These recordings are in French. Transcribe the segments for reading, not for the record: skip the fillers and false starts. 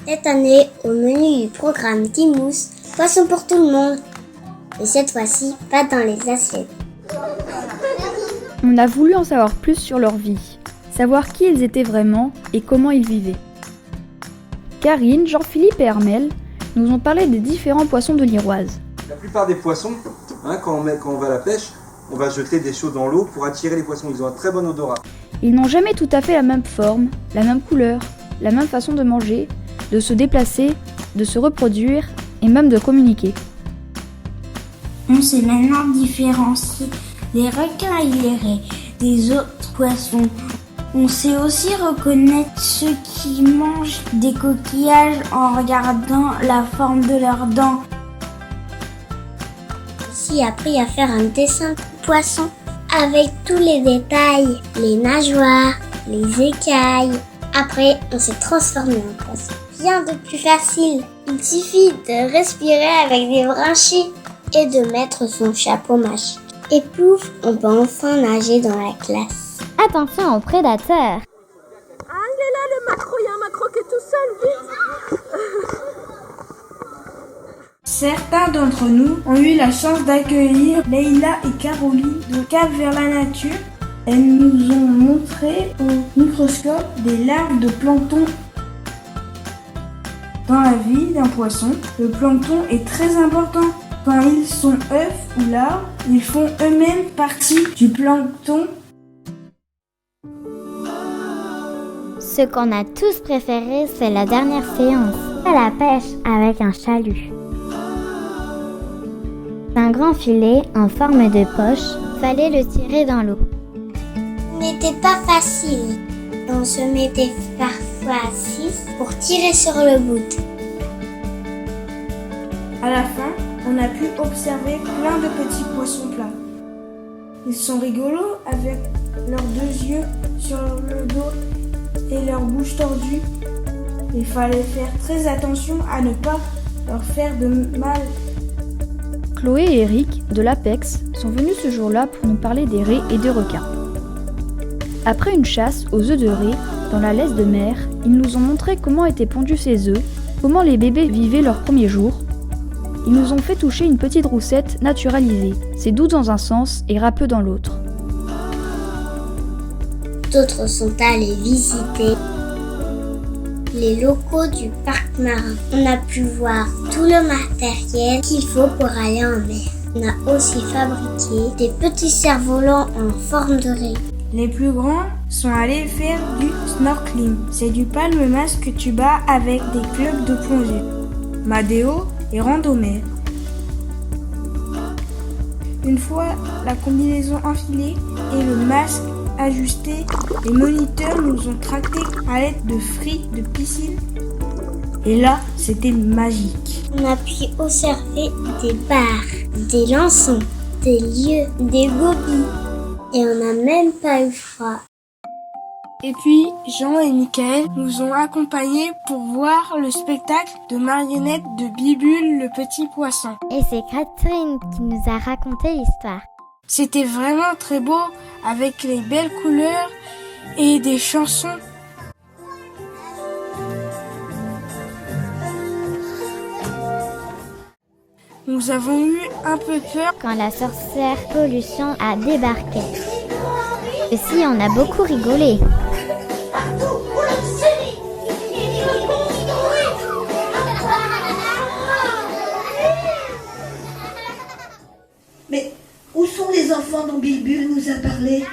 Cette année, au menu du programme Timous, poisson pour tout le monde. Et cette fois-ci, pas dans les assiettes. On a voulu en savoir plus sur leur vie, savoir qui ils étaient vraiment et comment ils vivaient. Karine, Jean-Philippe et Hermel nous ont parlé des différents poissons de l'Iroise. La plupart des poissons, quand on va à la pêche, on va jeter des chauds dans l'eau pour attirer les poissons. Ils ont un très bon odorat. Ils n'ont jamais tout à fait la même forme, la même couleur, la même façon de manger, de se déplacer, de se reproduire et même de communiquer. On sait maintenant différencier les requins et les raies des autres poissons. On sait aussi reconnaître ceux qui mangent des coquillages en regardant la forme de leurs dents. On s'y a appris à faire un dessin de poisson avec tous les détails, les nageoires, les écailles. Après, on s'est transformé en poisson. Rien de plus facile. Il suffit de respirer avec des branchies et de mettre son chapeau magique. Et plouf, on peut enfin nager dans la classe. Attention aux prédateurs. Ah, il est là le maquereau, il y a un maquereau qui est tout seul, vite. Certains d'entre nous ont eu la chance d'accueillir Leïla et Caroline de Cap vers la nature. Elles nous ont montré au microscope des larves de plancton. Dans la vie d'un poisson, le plancton est très important. Quand ils sont œufs ou larves, ils font eux-mêmes partie du plancton. Ce qu'on a tous préféré, c'est la dernière séance, à la pêche avec un chalut. Un grand filet en forme de poche, fallait le tirer dans l'eau. Ce n'était pas facile. On se mettait parfois à 6 pour tirer sur le bout. À la fin, on a pu observer plein de petits poissons plats. Ils sont rigolos avec leurs deux yeux sur le dos et leur bouche tordue. Il fallait faire très attention à ne pas leur faire de mal. Chloé et Eric, de l'Apex, sont venus ce jour-là pour nous parler des raies et des requins. Après une chasse aux œufs de raie, dans la laisse de mer, ils nous ont montré comment étaient pondus ces œufs, comment les bébés vivaient leurs premiers jours. Ils nous ont fait toucher une petite roussette naturalisée. C'est doux dans un sens et râpeux dans l'autre. D'autres sont allés visiter les locaux du parc marin. On a pu voir tout le matériel qu'il faut pour aller en mer. On a aussi fabriqué des petits cerfs-volants en forme de raie. Les plus grands sont allés faire du snorkeling. C'est du palme-masque que tu bats avec des clubs de plongée. Madéo et randomère. Une fois la combinaison enfilée et le masque ajusté, les moniteurs nous ont tractés à l'aide de frites de piscine. Et là, c'était magique. On a pu observer des bars, des lançons, des lieux, des gobies. Et on n'a même pas eu froid. Et puis, Jean et Michael nous ont accompagnés pour voir le spectacle de marionnettes de Bibule le petit poisson. Et c'est Catherine qui nous a raconté l'histoire. C'était vraiment très beau avec les belles couleurs et des chansons. Nous avons eu un peu peur quand la sorcière Pollution a débarqué. Aussi, on a beaucoup rigolé. Mais où sont les enfants dont Bilbul nous a parlé?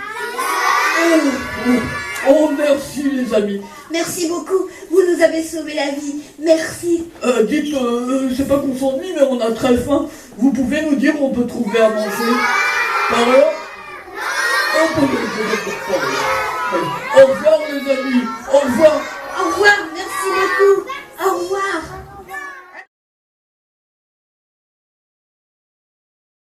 Oh, merci les amis. Merci beaucoup, vous nous avez sauvé la vie. Merci. Dites, c'est pas qu'on s'ennuie, mais on a très faim. Vous pouvez nous dire où on peut trouver à manger? Par là? Au revoir les amis. Au revoir.